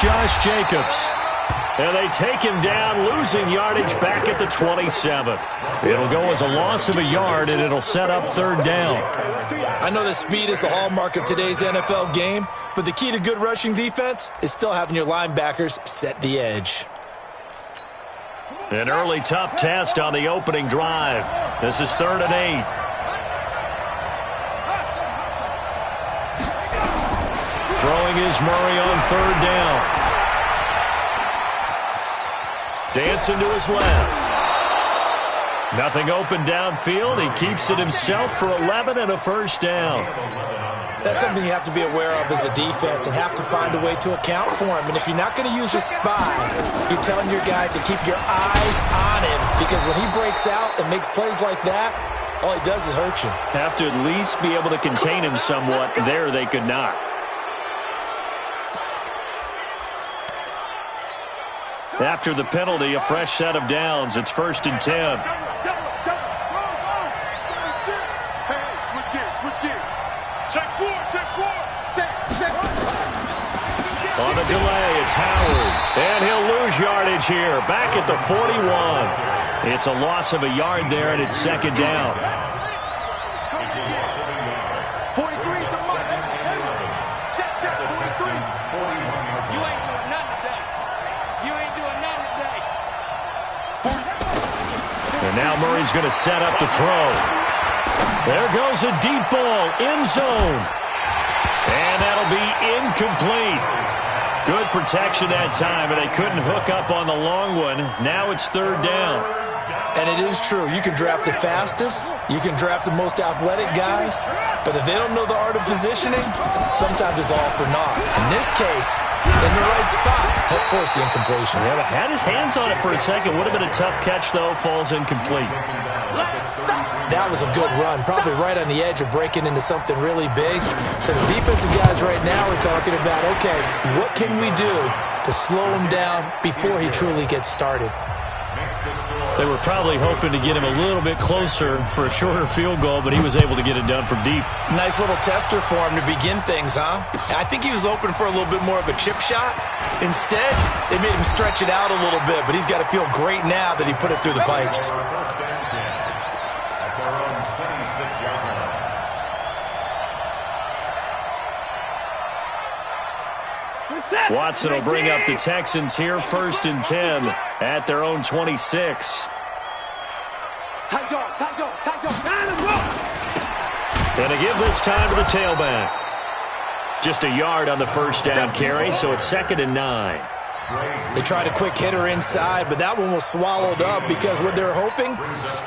Josh Jacobs. And they take him down, losing yardage back at the 27. It'll go as a loss of a yard, and it'll set up third down. I know that speed is the hallmark of today's NFL game, but the key to good rushing defense is still having your linebackers set the edge. An early tough test on the opening drive. This is 3rd and 8. Throwing is Murray on 3rd down. Dancing to his left. Nothing open downfield. He keeps it himself for 11 and a first down. That's something you have to be aware of as a defense and have to find a way to account for him. And if you're not going to use a spy, you're telling your guys to keep your eyes on him, because when he breaks out and makes plays like that, all he does is hurt you. Have to at least be able to contain him somewhat. There they could not. After the penalty, a fresh set of downs. It's 1st and 10. On the delay, it's Howard. And he'll lose yardage here. Back at the 41. It's a loss of a yard there, and it's 2nd down. And now Murray's going to set up to throw. There goes a deep ball, end zone. And that'll be incomplete. Good protection that time, and they couldn't hook up on the long one. Now it's 3rd down. And it is true. You can draft the fastest. You can draft the most athletic guys. But if they don't know the art of positioning, sometimes it's all for naught. In this case, in the right spot, help force the incompletion. Yeah, but had his hands on it for a second. Would have been a tough catch, though. Falls incomplete. That was a good run. Probably right on the edge of breaking into something really big. So the defensive guys right now are talking about, okay, what can we do to slow him down before he truly gets started? They were probably hoping to get him a little bit closer for a shorter field goal, but he was able to get it done from deep. Nice little tester for him to begin things, huh? I think he was open for a little bit more of a chip shot. Instead, they made him stretch it out a little bit, but he's got to feel great now that he put it through the pipes. Watson will bring up the Texans here, 1st and 10 at their own 26. And they give this time to the tailback. Just a yard on the first down carry, so it's 2nd and 9. They tried a quick hitter inside, but that one was swallowed up because what they're hoping,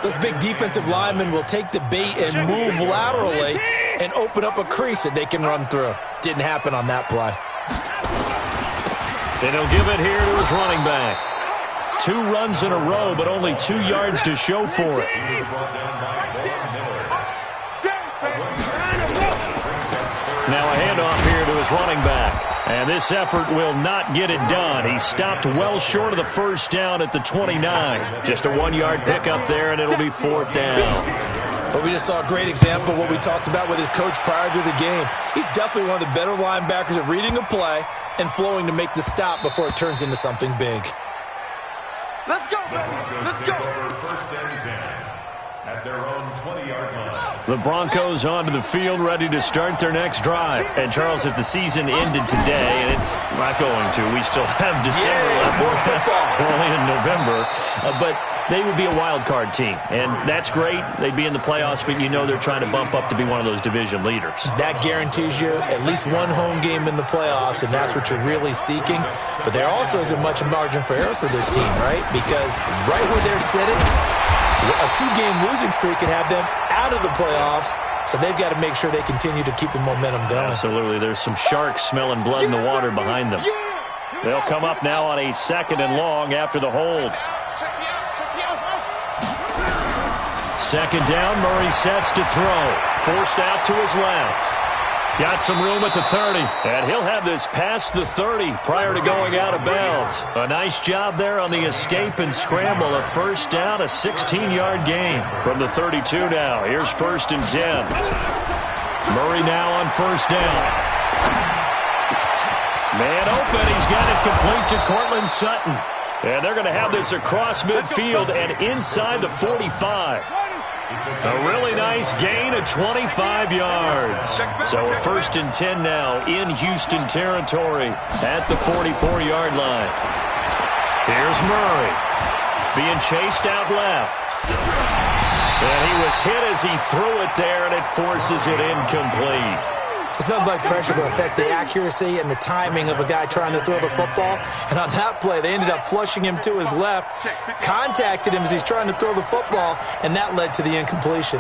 those big defensive linemen will take the bait and move laterally and open up a crease that they can run through. Didn't happen on that play. And he'll give it here to his running back. 2 runs in a row, but only 2 yards to show for it. Now a handoff here to his running back. And this effort will not get it done. He stopped well short of the first down at the 29. Just a 1-yard pickup there, and it'll be 4th down. But we just saw a great example of what we talked about with his coach prior to the game. He's definitely one of the better linebackers at reading a play and flowing to make the stop before it turns into something big. Let's go, baby. Let's go. 1st and 10 at their own 20-yard line. The Broncos onto the field, ready to start their next drive. And, Charles, if the season ended today, and it's not going to, we still have December left. We're only in November. But they would be a wild card team, and that's great. They'd be in the playoffs, but you know they're trying to bump up to be one of those division leaders. That guarantees you at least one home game in the playoffs, and that's what you're really seeking. But there also isn't much margin for error for this team, right? Because right where they're sitting, a 2-game losing streak can have them out of the playoffs, so they've got to make sure they continue to keep the momentum going. Absolutely. There's some sharks smelling blood in the water behind them. They'll come up now on a 2nd and long after the hold. 2nd down, Murray sets to throw. Forced out to his left. Got some room at the 30, and he'll have this past the 30 prior to going out of bounds. A nice job there on the escape and scramble. A first down, a 16-yard gain from the 32 now. Here's 1st and 10. Murray now on 1st down. Man open. He's got it complete to Cortland Sutton. And they're going to have this across midfield and inside the 45. A really nice gain of 25 yards. So a 1st and 10 now in Houston territory at the 44-yard line. Here's Murray being chased out left. And he was hit as he threw it there, and it forces it incomplete. It's nothing like pressure to affect the accuracy and the timing of a guy trying to throw the football. And on that play, they ended up flushing him to his left, contacted him as he's trying to throw the football, and that led to the incompletion.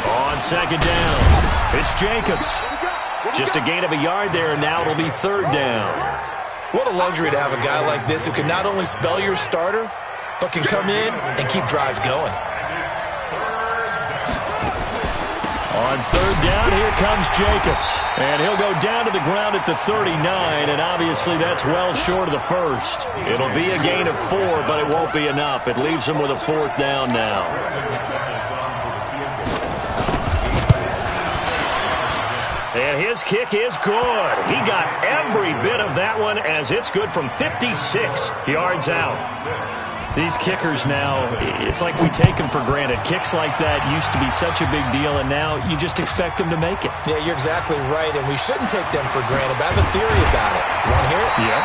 On 2nd down, it's Jacobs. Just a gain of a yard there, and now it'll be 3rd down. What a luxury to have a guy like this who can not only spell your starter, but can come in and keep drives going. On 3rd down, here comes Jacobs. And he'll go down to the ground at the 39, and obviously that's well short of the 1st. It'll be a gain of 4, but it won't be enough. It leaves him with a 4th down now. And his kick is good. He got every bit of that one as it's good from 56 yards out. These kickers now, it's like we take them for granted. Kicks like that used to be such a big deal, and now you just expect them to make it. Yeah, you're exactly right, and we shouldn't take them for granted. But I have a theory about it. You want to hear it? Yeah.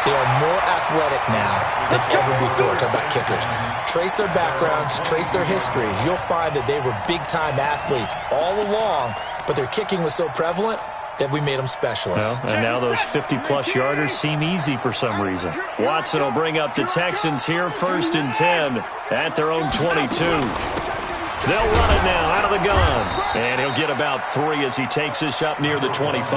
They are more athletic now than ever before. Talk about kickers. Trace their backgrounds, trace their histories. You'll find that they were big-time athletes all along, but their kicking was so prevalent that we made them specialists. Well, and now those 50-plus yarders seem easy for some reason. Watson will bring up the Texans here, 1st and 10 at their own 22. They'll run it now out of the gun. And he'll get about 3 as he takes this up near the 25.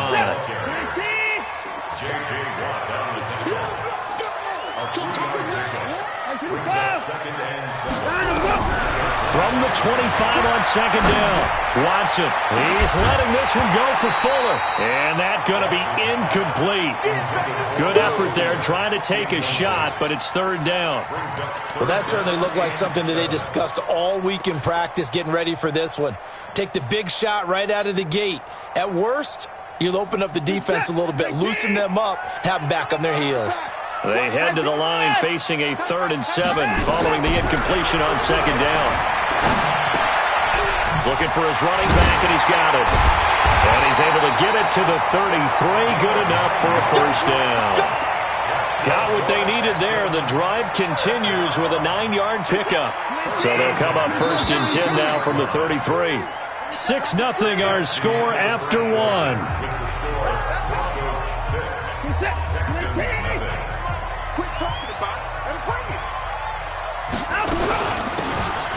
From the 25 on 2nd down, Watson, he's letting this one go for Fuller. And that's going to be incomplete. Good effort there, trying to take a shot, but it's 3rd down. Well, that certainly looked like something that they discussed all week in practice getting ready for this one. Take the big shot right out of the gate. At worst, you'll open up the defense a little bit, loosen them up, have them back on their heels. They head to the line facing a 3rd and 7 following the incompletion on 2nd down. Looking for his running back, and he's got it. And he's able to get it to the 33. Good enough for a 1st down. Got what they needed there. The drive continues with a 9-yard pickup. So they'll come up 1st and 10 now from the 33. 6-0 our score after 1.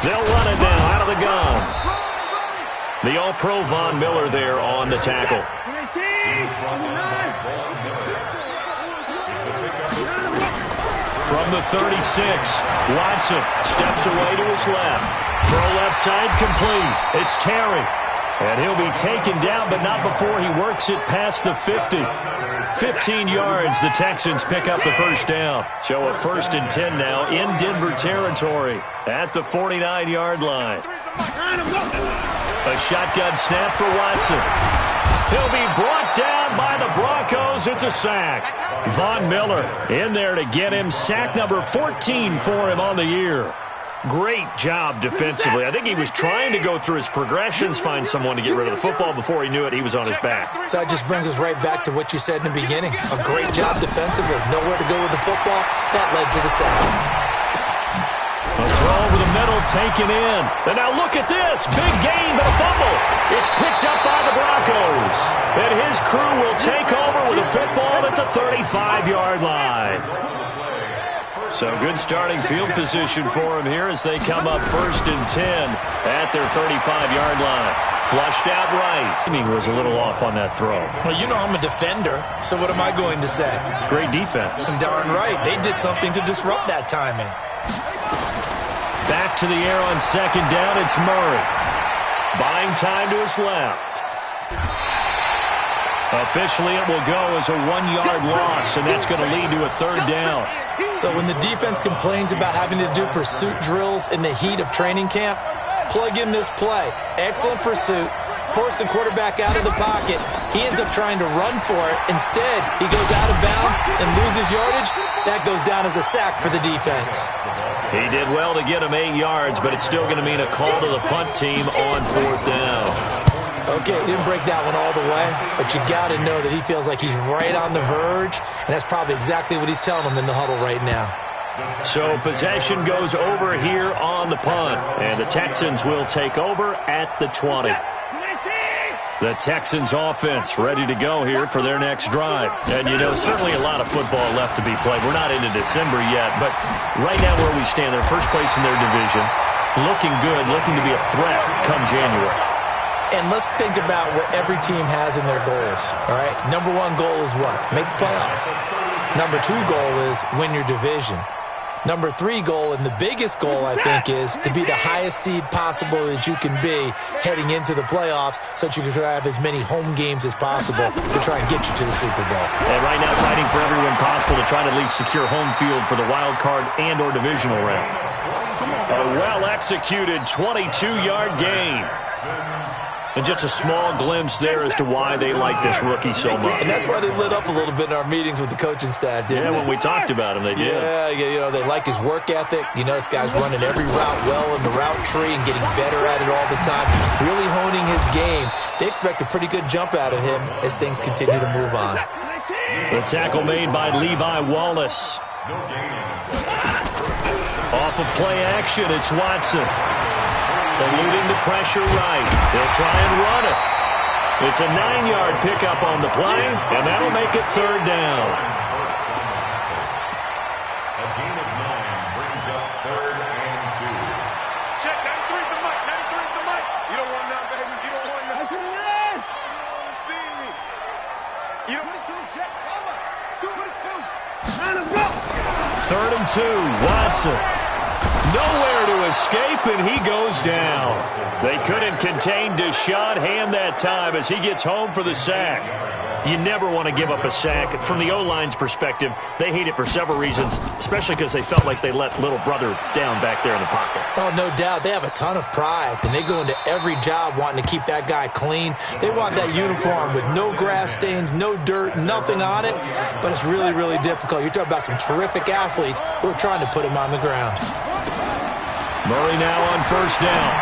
They'll run it now out of the gun. The All-Pro Von Miller there on the tackle. From the 36, Watson steps away to his left. Throw left side complete. It's Terry. And he'll be taken down, but not before he works it past the 50. 15 yards, the Texans pick up the 1st down. So a 1st and 10 now in Denver territory at the 49-yard line. A shotgun snap for Watson. He'll be brought down by the Broncos. It's a sack. Von Miller in there to get him. Sack number 14 for him on the year. Great job defensively. I think he was trying to go through his progressions, find someone to get rid of the football. Before he knew it, he was on his back. So that just brings us right back to what you said in the beginning. A great job defensively. Nowhere to go with the football. That led to the sack. A throw over the middle taken in. And now look at this. Big gain, but a fumble. It's picked up by the Broncos. And his crew will take over with a football at the 35-yard line. So good starting field position for him here as they come up 1st and 10 at their 35-yard line. Flushed out right. Timing was a little off on that throw. Well, you know I'm a defender, so what am I going to say? Great defense. And darn right. They did something to disrupt that timing. Back to the air on 2nd down. It's Murray. Buying time to his left. Officially, it will go as a 1-yard loss, and that's going to lead to a 3rd down. So when the defense complains about having to do pursuit drills in the heat of training camp, plug in this play. Excellent pursuit, force the quarterback out of the pocket. He ends up trying to run for it. Instead, he goes out of bounds and loses yardage. That goes down as a sack for the defense. He did well to get him 8 yards, but it's still going to mean a call to the punt team on 4th down. Okay, he didn't break that one all the way, but you got to know that he feels like he's right on the verge, and that's probably exactly what he's telling them in the huddle right now. So possession goes over here on the punt, and the Texans will take over at the 20. The Texans offense ready to go here for their next drive. And, you know, certainly a lot of football left to be played. We're not into December yet, but right now where we stand, they're first place in their division, looking good, looking to be a threat come January. And let's think about what every team has in their goals, all right? Number 1 goal is what? Make the playoffs. Number 2 goal is win your division. Number 3 goal, and the biggest goal, I think, is to be the highest seed possible that you can be heading into the playoffs so that you can have as many home games as possible to try and get you to the Super Bowl. And right now fighting for every win possible to try to at least secure home field for the wild card and or divisional round. A well-executed 22-yard gain. And just a small glimpse there as to why they like this rookie so much. And that's why they lit up a little bit in our meetings with the coaching staff, didn't they? When we talked about him, they did. Yeah, you know, they like his work ethic. You know, this guy's running every route well in the route tree and getting better at it all the time, really honing his game. They expect a pretty good jump out of him as things continue to move on. The tackle made by Levi Wallace. Off of play action, it's Watson. Eluding the pressure right. They'll try and run it. It's a 9-yard pickup on the play, and that'll make it 3rd down. A gain of 9 brings up 3rd and 2. Check, 93's the mic, 93's the mic. You don't want none, baby. You don't want none. See me. You don't want to check. Over. Do it, 2. Line up, go. 3rd and 2, Watson. Nowhere to escape, and he goes down. They couldn't contain Deshaun Hand that time as he gets home for the sack. You never want to give up a sack. From the O-line's perspective, they hate it for several reasons, especially because they felt like they let little brother down back there in the pocket. Oh, no doubt. They have a ton of pride, and they go into every job wanting to keep that guy clean. They want that uniform with no grass stains, no dirt, nothing on it, but it's really, really difficult. You're talking about some terrific athletes who are trying to put him on the ground. Murray now on 1st down.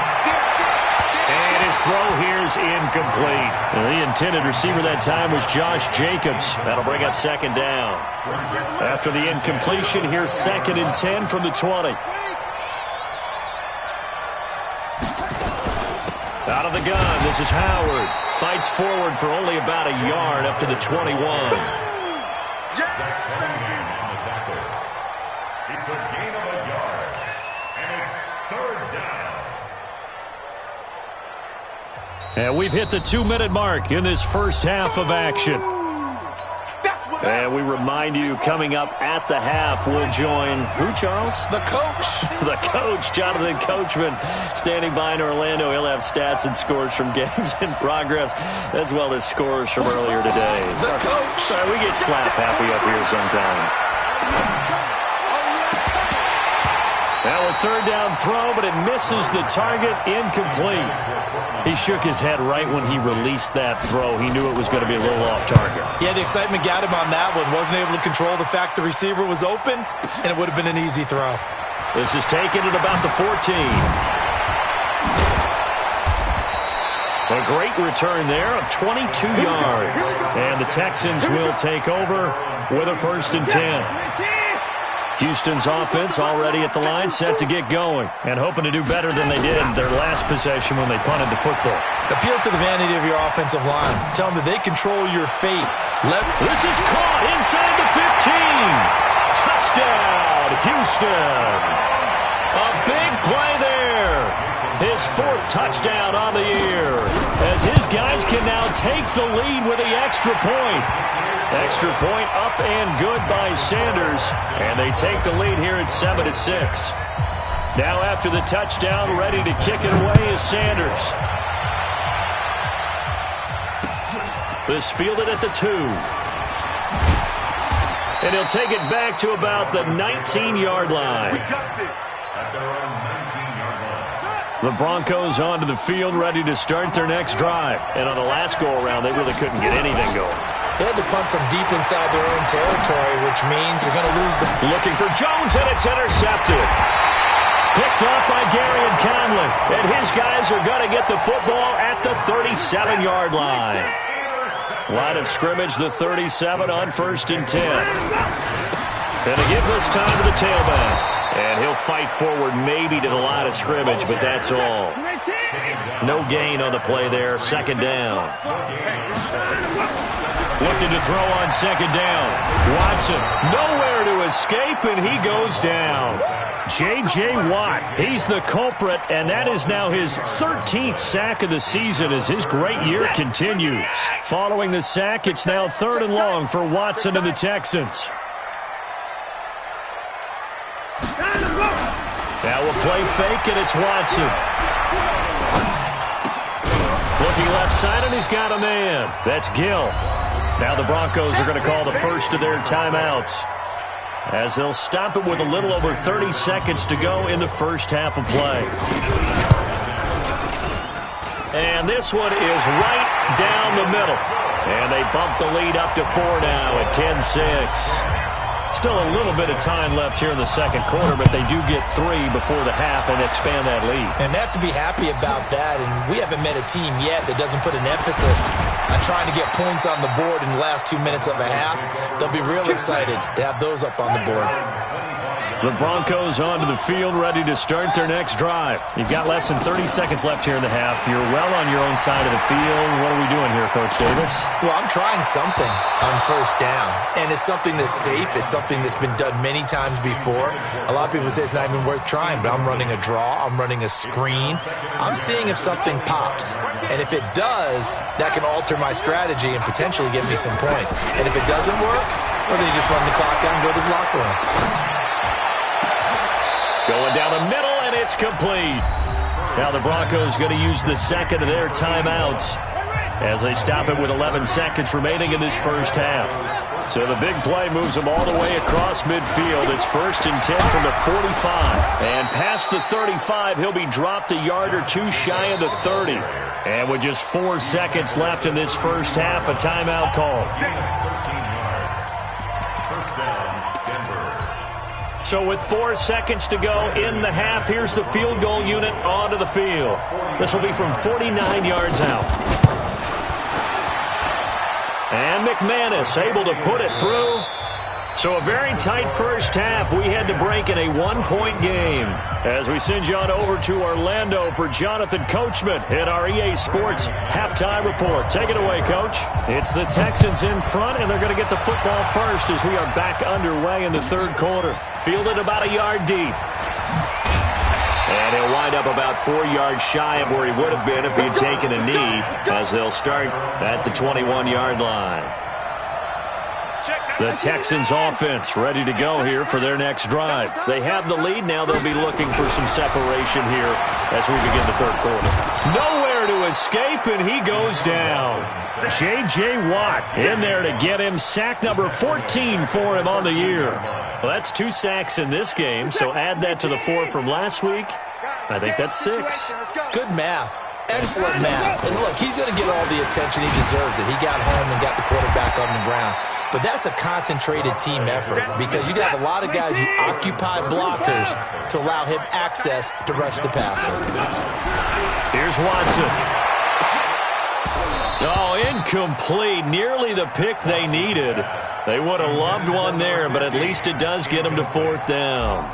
And his throw here's incomplete. The intended receiver that time was Josh Jacobs. That'll bring up 2nd down. After the incompletion, here's 2nd and 10 from the 20. Out of the gun, this is Howard. Fights forward for only about a yard up to the 21. It's a gain of a yard, and it's 3rd down. And we've hit the 2-minute mark in this first half of action. And we remind you, coming up at the half, we'll join who, Charles? The coach. The coach, Jonathan Coachman, standing by in Orlando. He'll have stats and scores from games in progress, as well as scores from earlier today. The coach. Sorry, we get slap happy up here sometimes. Now a 3rd down throw, but it misses the target, incomplete. He shook his head right when he released that throw. He knew it was going to be a little off target. Yeah, the excitement got him on that one. Wasn't able to control the fact the receiver was open, and it would have been an easy throw. This is taken at about the 14. A great return there of 22 yards. And the Texans will take over with a 1st and 10. Houston's offense already at the line, set to get going, and hoping to do better than they did their last possession when they punted the football. Appeal to the vanity of your offensive line. Tell them that they control your fate. This is caught inside the 15. Touchdown, Houston. A big play there. His 4th touchdown on the year, as his guys can now take the lead with the extra point. Extra point up and good by Sanders, and they take the lead here at 7-6. Now after the touchdown, ready to kick it away is Sanders. This fielded at the 2. And he'll take it back to about the 19-yard line. We got this. At their own 19-yard line. The Broncos onto the field, ready to start their next drive. And on the last go-around, they really couldn't get anything going. They had to punt from deep inside their own territory, which means they're going to lose the... Looking for Jones, and it's intercepted. Picked off by Gary and Conley. And his guys are going to get the football at the 37-yard line. Line of scrimmage, the 37 on 1st and 10. Going to give this time to the tailback. And he'll fight forward maybe to the line of scrimmage, but that's all. No gain on the play there. 2nd down. Looking to throw on 2nd down. Watson nowhere to escape, and he goes down. J.J. Watt, he's the culprit, and that is now his 13th sack of the season as his great year continues. Following the sack, it's now 3rd and long for Watson and the Texans. Now we'll play fake, and it's Watson. Looking left side, and he's got a man. That's Gill. Now the Broncos are going to call the first of their timeouts, as they'll stop it with a little over 30 seconds to go in the first half of play. And this one is right down the middle. And they bump the lead up to 4 now at 10-6. Still a little bit of time left here in the second quarter, but they do get 3 before the half and expand that lead. And they have to be happy about that, and we haven't met a team yet that doesn't put an emphasis on trying to get points on the board in the last 2 minutes of a half. They'll be real excited to have those up on the board. The Broncos onto the field, ready to start their next drive. You've got less than 30 seconds left here in the half. You're well on your own side of the field. What are we doing here, Coach Davis? Well, I'm trying something on 1st down, and it's something that's safe. It's something that's been done many times before. A lot of people say it's not even worth trying, but I'm running a draw. I'm running a screen. I'm seeing if something pops, and if it does, that can alter my strategy and potentially get me some points. And if it doesn't work, well, then you just run the clock out and go to the locker room. Going down the middle, and it's complete. Now the Broncos going to use the second of their timeouts as they stop it with 11 seconds remaining in this first half. So the big play moves them all the way across midfield. It's 1st and 10 from the 45. And past the 35, he'll be dropped a yard or 2 shy of the 30. And with just 4 seconds left in this first half, a timeout call. So with 4 seconds to go in the half, here's the field goal unit onto the field. This will be from 49 yards out. And McManus able to put it through. So a very tight first half. We had to break in a 1-point game. As we send you on over to Orlando for Jonathan Coachman in our EA Sports halftime report. Take it away, Coach. It's the Texans in front, and they're going to get the football first as we are back underway in the third quarter. Fielded about a yard deep. And he'll wind up about 4 yards shy of where he would have been if he had taken a knee, as they'll start at the 21-yard line. The Texans offense ready to go here for their next drive. They have the lead. Now they'll be looking for some separation here as we begin the third quarter. Nowhere to escape, and he goes down. J.J. Watt in there to get him. Sack number 14 for him on the year. Well, that's 2 sacks in this game, so add that to the 4 from last week. I think that's 6. Good math. Excellent math. And look, he's going to get all the attention he deserves it. He got home and got the quarterback on the ground. But that's a concentrated team effort because you got a lot of guys who occupy blockers to allow him access to rush the passer. Here's Watson. Oh, incomplete. Nearly the pick they needed. They would have loved one there, but at least it does get them to 4th down.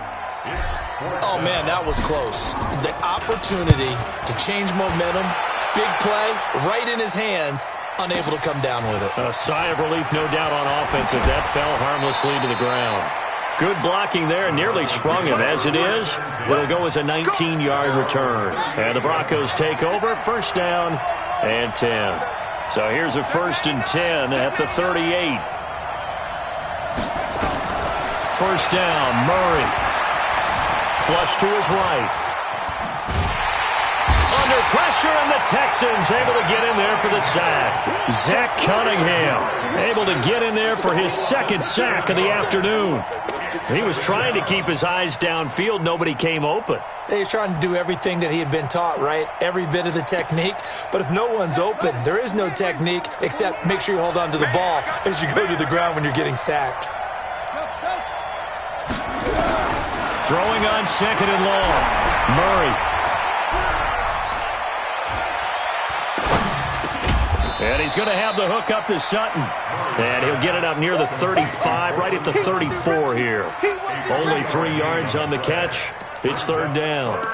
Oh, man, that was close. The opportunity to change momentum, big play, right in his hands, unable to come down with it. A sigh of relief, no doubt, on offense if that fell harmlessly to the ground. Good blocking there, nearly sprung him. As it is, it'll go as a 19-yard return. And the Broncos take over, 1st down and 10. So here's a 1st and 10 at the 38. 1st down, Murray. Flush to his right. Under pressure, and the Texans able to get in there for the sack. Zach Cunningham able to get in there for his 2nd sack of the afternoon. He was trying to keep his eyes downfield. Nobody came open. He's trying to do everything that he had been taught, right? Every bit of the technique. But if no one's open, there is no technique except make sure you hold on to the ball as you go to the ground when you're getting sacked. Throwing on second and long. Murray. And he's going to have the hook up to Sutton. And he'll get it up near the 35, right at the 34 here. Only 3 yards on the catch. It's third down.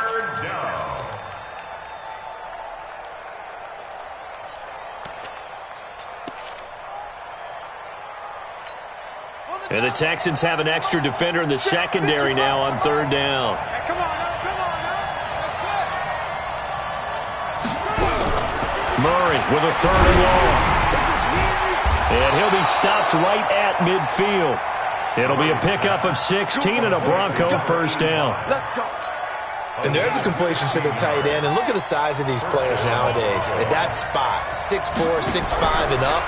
And the Texans have an extra defender in the secondary now on third down. Murray with a third and long. And he'll be stopped right at midfield. It'll be a pickup of 16 and a Bronco first down. And there's a completion to the tight end. And look at the size of these players nowadays. At that spot, 6'4", 6'5", and up.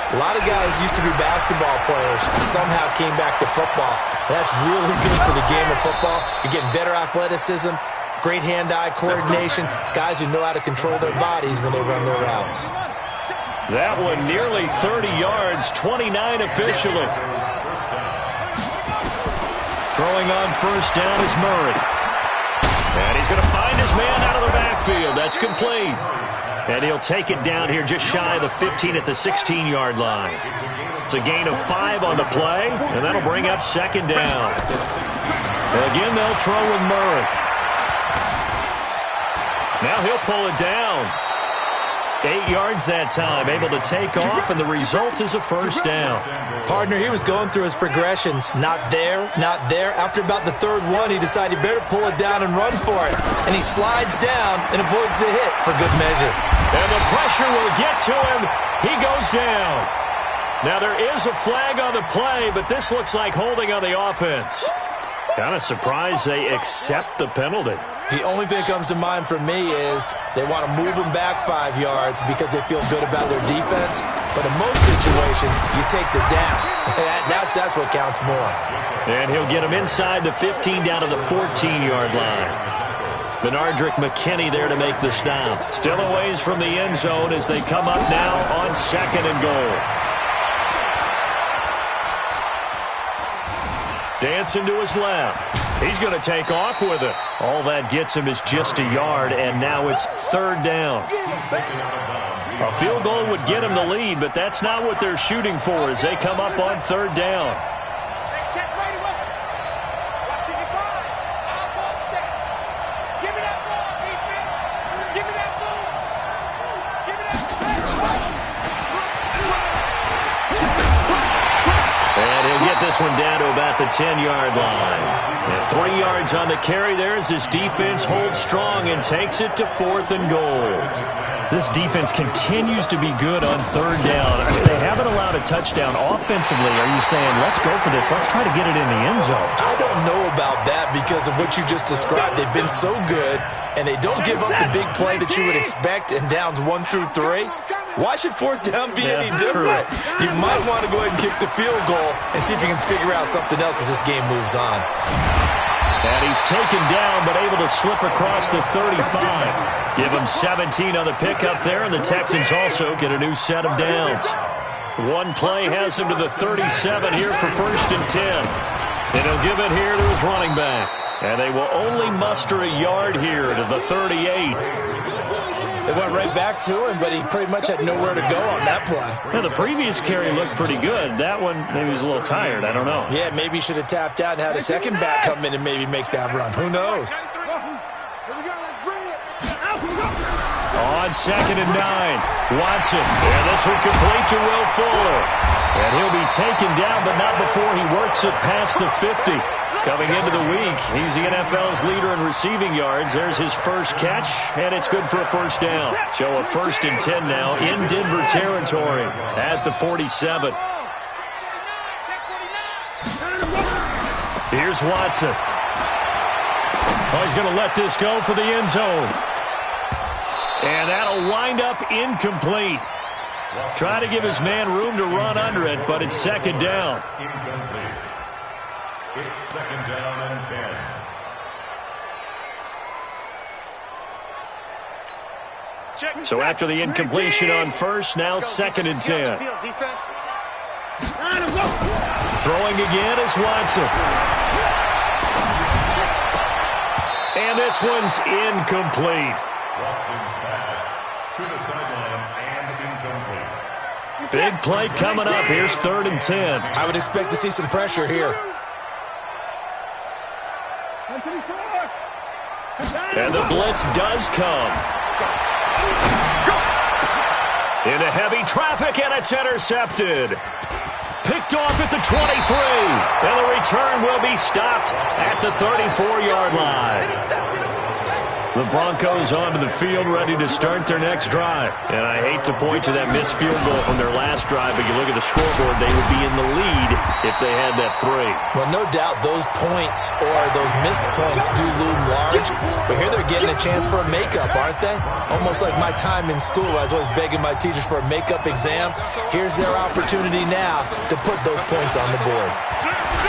A lot of guys used to be basketball players, somehow came back to football. That's really good for the game of football. You're getting better athleticism, great hand-eye coordination, guys who know how to control their bodies when they run their routes. That one nearly 30 yards, 29 officially. Throwing on first down is Murray. And he's going to find his man out of the backfield. That's complete. And he'll take it down here just shy of the 15 at the 16-yard line. It's a gain of 5 on the play, and that'll bring up second down. Again, they'll throw with Murray. Now he'll pull it down. 8 yards that time, able to take off, and the result is a first down. Partner, he was going through his progressions. Not there, not there. After about the third one, he decided he better pull it down and run for it. And he slides down and avoids the hit for good measure. And the pressure will get to him. He goes down. Now there is a flag on the play, but this looks like holding on the offense. Kind of surprised they accept the penalty. The only thing that comes to mind for me is they want to move them back 5 yards because they feel good about their defense. But in most situations, you take the down. That's what counts more. And he'll get him inside the 15 down to the 14-yard line. Benardrick McKinney there to make the stop. Still a ways from the end zone as they come up now on second and goal. Dancing to his left. He's going to take off with it. All that gets him is just a yard, and now it's third down. A field goal would get him the lead, but that's not what they're shooting for as they come up on third down. This one down to about the 10-yard line. And 3 yards on the carry there as this defense holds strong and takes it to fourth and goal. This defense continues to be good on third down. I mean, they haven't allowed a touchdown offensively. Are you saying, let's go for this, let's try to get it in the end zone? I don't know about that because of what you just described. They've been so good, and they don't give up the big play that you would expect in downs 1 through 3. Why should fourth down be any different? You might want to go ahead and kick the field goal and see if you can figure out something else as this game moves on. And he's taken down but able to slip across the 35. Give him 17 on the pickup there, and the Texans also get a new set of downs. One play has him to the 37 here for first and 10. And he'll give it here to his running back. And they will only muster a yard here to the 38. They went right back to him, but he pretty much had nowhere to go on that play. Now, the previous carry looked pretty good. That one, maybe he was a little tired. I don't know. Yeah, maybe he should have tapped out and had a second back come in and maybe make that run. Who knows? On second and 9, Watson. And this will complete to Will Fuller. And he'll be taken down, but not before he works it past the 50. Coming into the week, he's the NFL's leader in receiving yards. There's his first catch, and it's good for a first down. So a first and 10 now in Denver territory at the 47. Here's Watson. Oh, he's going to let this go for the end zone. And that'll wind up incomplete. Try to give his man room to run under it, but it's second down. It's second down and 10. So after the incompletion on first, now 2nd and 10. Throwing again is Watson. And this one's incomplete. Watson's pass to the sideline and incomplete. Big play coming up. Here's 3rd and 10. I would expect to see some pressure here. And the blitz does come. Into heavy traffic, and it's intercepted. Picked off at the 23. And the return will be stopped at the 34-yard line. The Broncos onto the field, ready to start their next drive. And I hate to point to that missed field goal from their last drive, but you look at the scoreboard, they would be in the lead if they had that 3. Well, no doubt those points or those missed points do loom large. But here they're getting a chance for a makeup, aren't they? Almost like my time in school. I was always begging my teachers for a makeup exam. Here's their opportunity now to put those points on the board.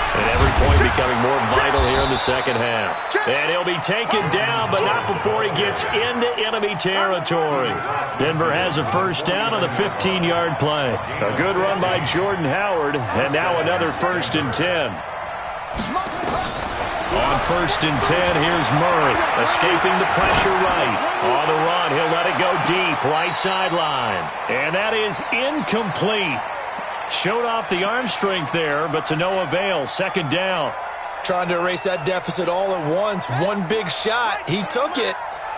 And every point becoming more vital here in the second half. And he'll be taken down, but not before he gets into enemy territory. Denver has a first down on the 15-yard play. A good run by Jordan Howard, and now another 1st and 10. On 1st and 10, here's Murray, escaping the pressure right. On the run, he'll let it go deep, right sideline. And that is incomplete. Showed off the arm strength there, but to no avail. 2nd down. Trying to erase that deficit all at once. One big shot. He took it.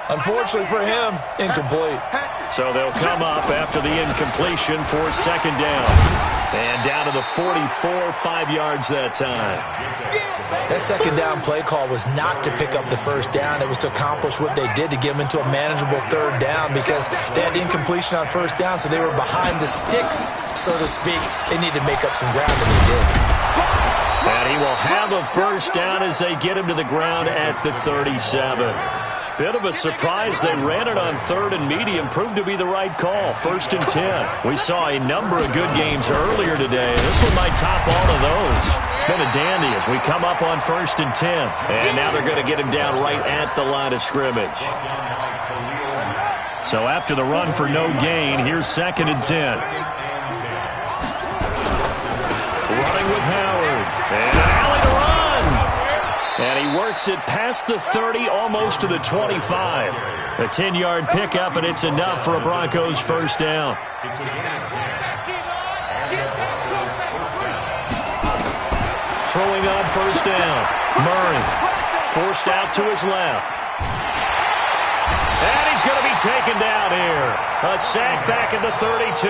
Unfortunately for him, incomplete. So they'll come up after the incompletion for 2nd down. And down to the 44, 5 yards that time. That 2nd down play call was not to pick up the first down. It was to accomplish what they did, to get them into a manageable 3rd down, because they had incompletion on first down, so they were behind the sticks, so to speak. They needed to make up some ground, and they did. And he will have a first down as they get him to the ground at the 37. Bit of a surprise. They ran it on 3rd and medium. Proved to be the right call. 1st and 10. We saw a number of good games earlier today. This one might top all of those. It's been a dandy as we come up on 1st and 10. And now they're going to get him down right at the line of scrimmage. So after the run for no gain, here's 2nd and 10. Running with Howard. And an alley to run. And he works it past the 30, almost to the 25. A 10-yard pickup, and it's enough for a Broncos first down. Throwing on first down. Murray forced out to his left. And he's going to be taken down here. A sack back at the 32.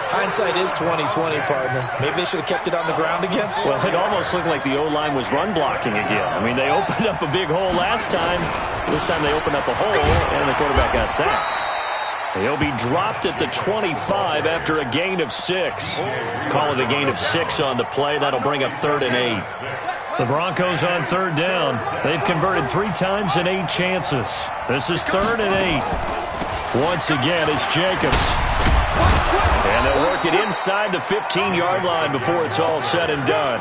Hindsight is 20/20, partner. Maybe they should have kept it on the ground again. Well, it almost looked like the O-line was run blocking again. I mean, they opened up a big hole last time. This time they opened up a hole, and the quarterback got sacked. He'll be dropped at the 25 after a gain of 6. Call it a gain of 6 on the play. That'll bring up 3rd and 8. The Broncos on 3rd down. They've converted 3 times in 8 chances. This is 3rd and 8. Once again, it's Jacobs. And they'll work it inside the 15-yard line before it's all said and done.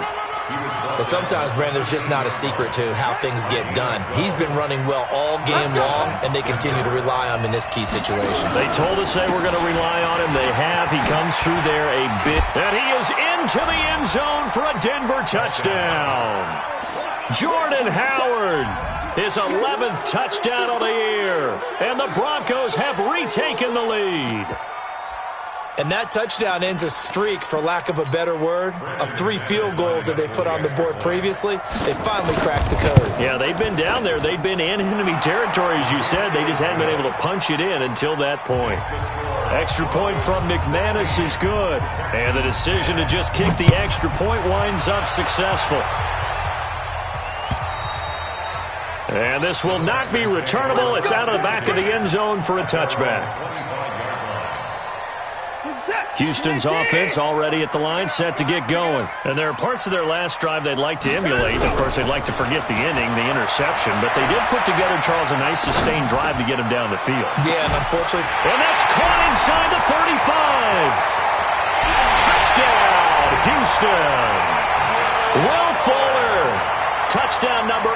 But sometimes, Brandon, there's just not a secret to how things get done. He's been running well all game long, and they continue to rely on him in this key situation. They told us they were going to rely on him. They have. He comes through there a bit. And he is into the end zone for a Denver touchdown. Jordan Howard, his 11th touchdown of the year. And the Broncos have retaken the lead. And that touchdown ends a streak, for lack of a better word, of 3 field goals that they put on the board previously. They finally cracked the code. Yeah, they've been down there. They've been in enemy territory, as you said. They just hadn't been able to punch it in until that point. Extra point from McManus is good. And the decision to just kick the extra point winds up successful. And this will not be returnable. It's out of the back of the end zone for a touchback. Houston's offense already at the line, set to get going. And there are parts of their last drive they'd like to emulate. Of course, they'd like to forget the inning, the interception. But they did put together, Charles, a nice sustained drive to get him down the field. Yeah, and unfortunately. And that's caught inside the 35. Touchdown, Houston. Will Fuller Touchdown number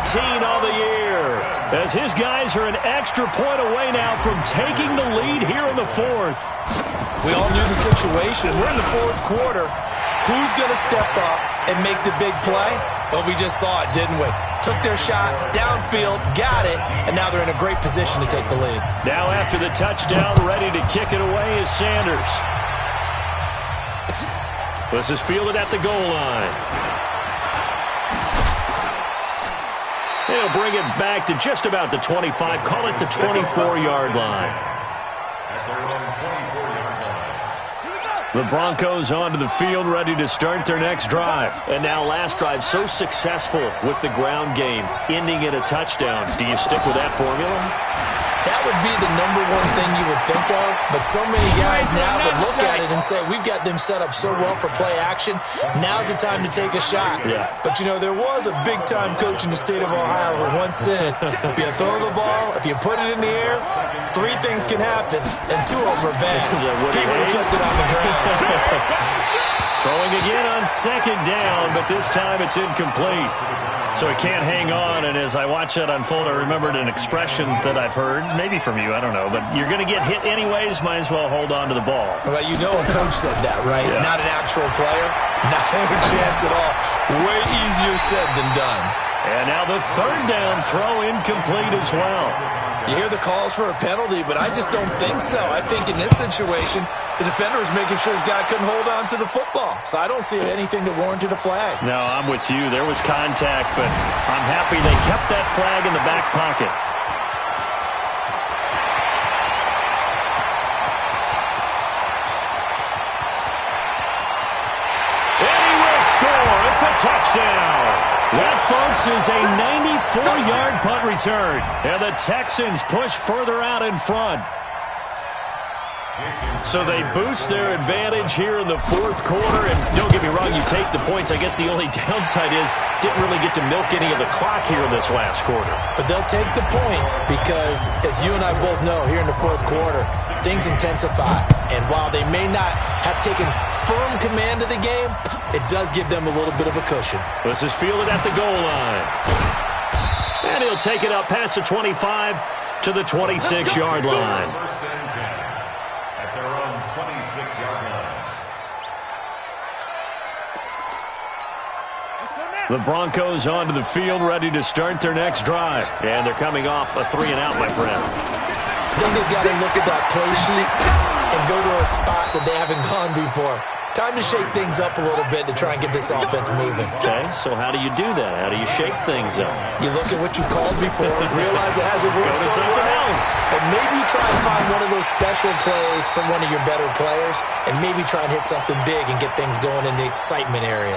18 on the year. As his guys are an extra point away now from taking the lead here in the fourth. We all knew the situation. We're in the fourth quarter. Who's going to step up and make the big play? Well, we just saw it, didn't we? Took their shot, downfield, got it, and now they're in a great position to take the lead. Now after the touchdown, ready to kick it away is Sanders. This is fielded at the goal line. He'll bring it back to just about the 25. Call it the 24-yard line. The Broncos onto the field, ready to start their next drive. And now last drive so successful with the ground game, ending in a touchdown. Do you stick with that formula? That would be the number one thing you would think of, but so many guys now would look at it and say, we've got them set up so well for play action, now's the time to take a shot. Yeah. But, you know, there was a big-time coach in the state of Ohio who once said, if you throw the ball, if you put it in the air, 3 things can happen, and 2 of them are bad. He would have kept it on the ground. Throwing again on second down, but this time it's incomplete. So he can't hang on, and as I watch that unfold, I remembered an expression that I've heard, maybe from you, I don't know, but you're going to get hit anyways, might as well hold on to the ball. Well, you know a coach said that, right? Yeah. Not an actual player. Not a chance at all. Way easier said than done. And now the third down throw incomplete as well. You hear the calls for a penalty, but I just don't think so. I think in this situation, the defender was making sure his guy couldn't hold on to the football. So I don't see anything that warranted a flag. No, I'm with you. There was contact, but I'm happy they kept that flag in the back pocket. And he will score. It's a touchdown. That, folks, is a 94-yard punt return. And the Texans push further out in front. So they boost their advantage here in the fourth quarter. And don't get me wrong, you take the points. I guess the only downside is didn't really get to milk any of the clock here in this last quarter. But they'll take the points because, as you and I both know, here in the fourth quarter, things intensify. And while they may not have taken firm command of the game, it does give them a little bit of a cushion. This is fielded at the goal line. And he'll take it up past the 25 to the 26-yard line. First and 10 at their own 26-yard line. The Broncos onto the field, ready to start their next drive. And they're coming off a 3-and-out, my friend. I think they've got to look at that play sheet and go to a spot that they haven't gone before. Time to shake things up a little bit to try and get this offense moving. Okay, so how do you do that? How do you shake things up? You look at what you called before, realize it hasn't worked Go to something else. and maybe try and find one of those special plays from one of your better players, and maybe try and hit something big and get things going in the excitement area.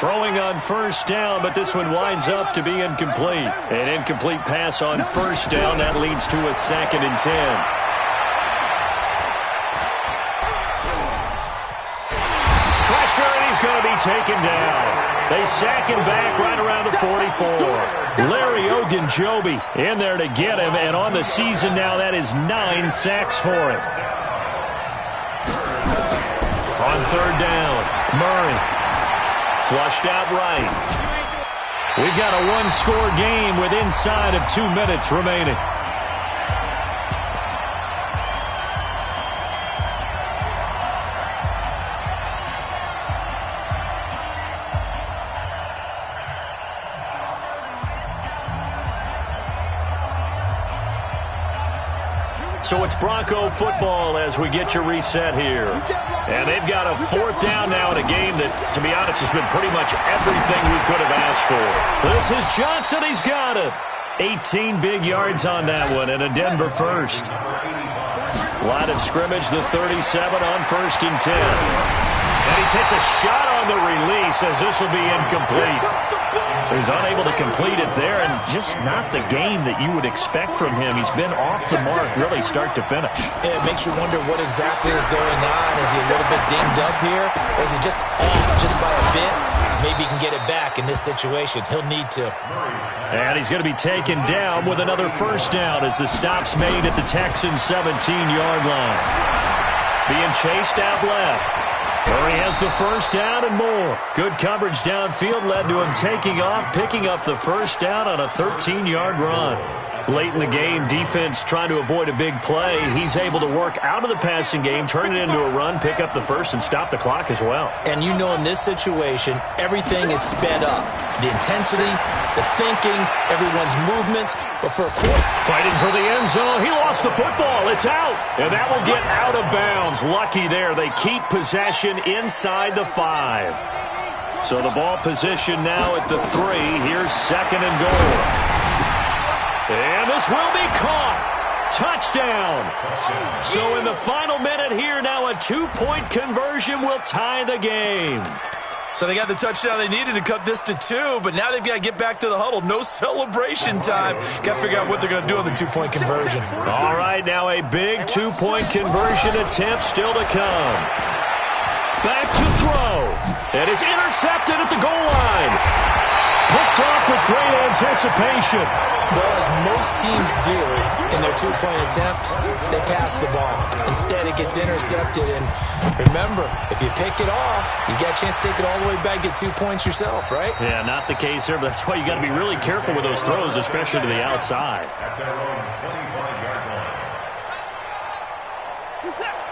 Throwing on first down, but this one winds up to be incomplete. An incomplete pass on first down. That leads to a 2nd and 10. Pressure, and he's going to be taken down. They sack him back right around the 44. Larry Ogunjobi in there to get him, and on the season now, that is 9 sacks for him. On third down, Murray. Flushed out right. We've got a 1-score game with inside of 2 minutes remaining. So it's Bronco football as we get your reset here. And they've got a 4th down now in a game that, to be honest, has been pretty much everything we could have asked for. This is Johnson. He's got it. 18 big yards on that one and a Denver first. Line of scrimmage, the 37 on 1st and 10. And he takes a shot on the release as this will be incomplete. So he's unable to complete it there, and just not the game that you would expect from him. He's been off the mark really start to finish. Yeah, it makes you wonder what exactly is going on. Is he a little bit dinged up here, or is he just off just by a bit? Maybe he can get it back in this situation. He'll need to. And he's going to be taken down with another first down as the stop's made at the Texans' 17-yard line. Being chased out left. Murray has the first down and more. Good coverage downfield led to him taking off, picking up the first down on a 13-yard run. Late in the game, defense trying to avoid a big play. He's able to work out of the passing game, turn it into a run, pick up the first, and stop the clock as well. And you know in this situation, everything is sped up. The intensity, the thinking, everyone's movement. But for a quarter, fighting for the end zone, he lost the football. It's out. And that will get out of bounds. Lucky there. They keep possession inside the 5. So the ball position now at the 3. Here's second and goal. And this will be caught. Touchdown. So in the final minute here, now a 2-point conversion will tie the game. So they got the touchdown they needed to cut this to 2, but now they've got to get back to the huddle. No celebration time. Got to figure out what they're going to do on the 2-point conversion. All right, now a big 2-point conversion attempt still to come. Back to throw. And it's intercepted at the goal line. Picked off with great anticipation. Well, as most teams do in their 2-point attempt, they pass the ball. Instead, it gets intercepted. And remember, if you pick it off, you got a chance to take it all the way back, get 2 points yourself, right? Yeah, not the case there, but that's why you got to be really careful with those throws, especially to the outside.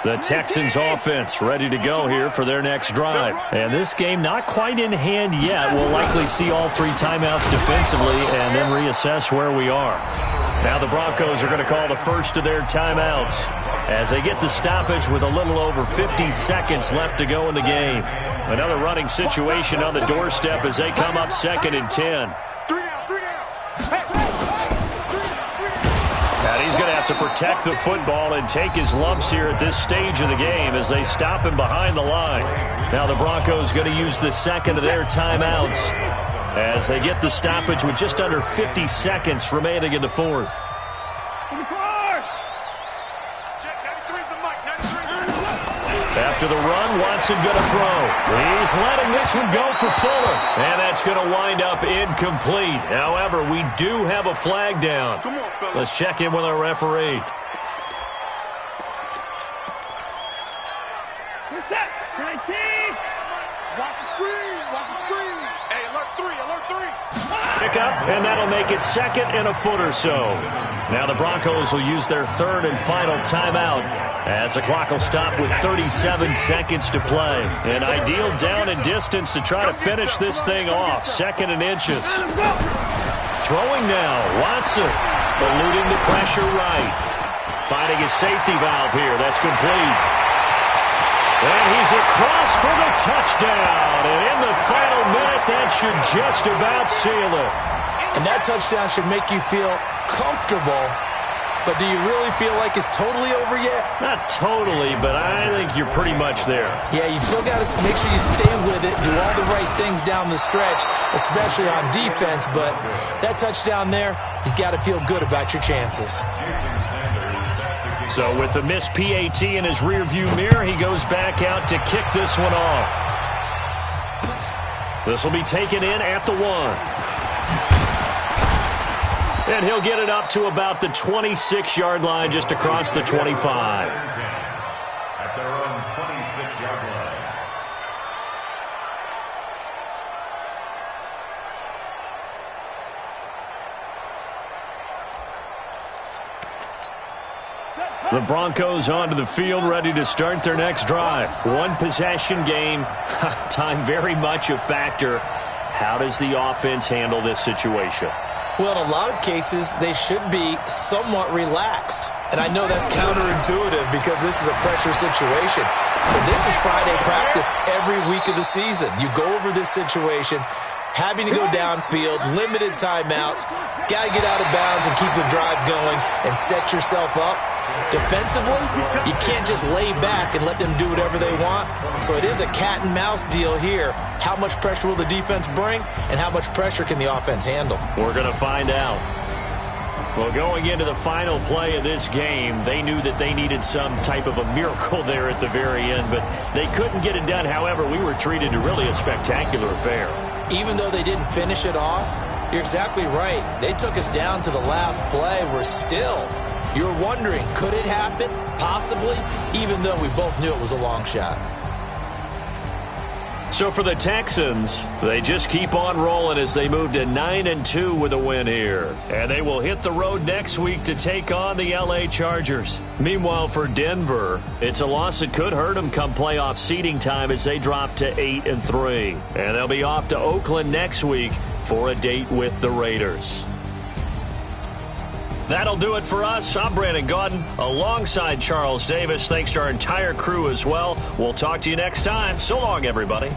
The Texans offense ready to go here for their next drive. And this game not quite in hand yet. We'll likely see all 3 timeouts defensively and then reassess where we are. Now the Broncos are going to call the first of their timeouts as they get the stoppage with a little over 50 seconds left to go in the game. Another running situation on the doorstep as they come up second and 10. And he's going to have to protect the football and take his lumps here at this stage of the game as they stop him behind the line. Now the Broncos going to use the second of their timeouts as they get the stoppage with just under 50 seconds remaining in the fourth. After the run, Watson going to throw. He's letting this one go for Fuller. And that's going to wind up incomplete. However, we do have a flag down. Let's check in with our referee. We're set. 19. Watch the screen. Watch the screen. Hey, alert 3. Alert 3. Pick up, and that'll make it second and a foot or so. Now the Broncos will use their third and final timeout as the clock will stop with 37 seconds to play. An ideal down and distance to try to finish this thing off. Second and inches. Throwing now, Watson. Eluding the pressure right. Finding his safety valve here. That's complete. And he's across for the touchdown. And in the final minute, that should just about seal it. And that touchdown should make you feel comfortable. But do you really feel like it's totally over yet? Not totally, but I think you're pretty much there. Yeah, you've still got to make sure you stay with it, do all the right things down the stretch, especially on defense. But that touchdown there, you've got to feel good about your chances. So with the missed PAT in his rearview mirror, he goes back out to kick this one off. This will be taken in at the 1. And he'll get it up to about the 26-yard line, just across the 25. At their own 26-yard line. The Broncos onto the field, ready to start their next drive. One possession game. Time very much a factor. How does the offense handle this situation? Well, in a lot of cases, they should be somewhat relaxed. And I know that's counterintuitive because this is a pressure situation. But this is Friday practice every week of the season. You go over this situation, having to go downfield, limited timeouts, got to get out of bounds and keep the drive going and set yourself up. Defensively, you can't just lay back and let them do whatever they want. So it is a cat and mouse deal here. How much pressure will the defense bring, and how much pressure can the offense handle? We're going to find out. Well, going into the final play of this game, they knew that they needed some type of a miracle there at the very end, but they couldn't get it done. However, we were treated to really a spectacular affair. Even though they didn't finish it off, you're exactly right. They took us down to the last play. We're still... You're wondering, could it happen? Possibly, even though we both knew it was a long shot. So for the Texans, they just keep on rolling as they move to 9-2 with a win here. And they will hit the road next week to take on the LA Chargers. Meanwhile, for Denver, it's a loss that could hurt them come playoff seeding time as they drop to 8-3. And they'll be off to Oakland next week for a date with the Raiders. That'll do it for us. I'm Brandon Gaudin alongside Charles Davis. Thanks to our entire crew as well. We'll talk to you next time. So long, everybody.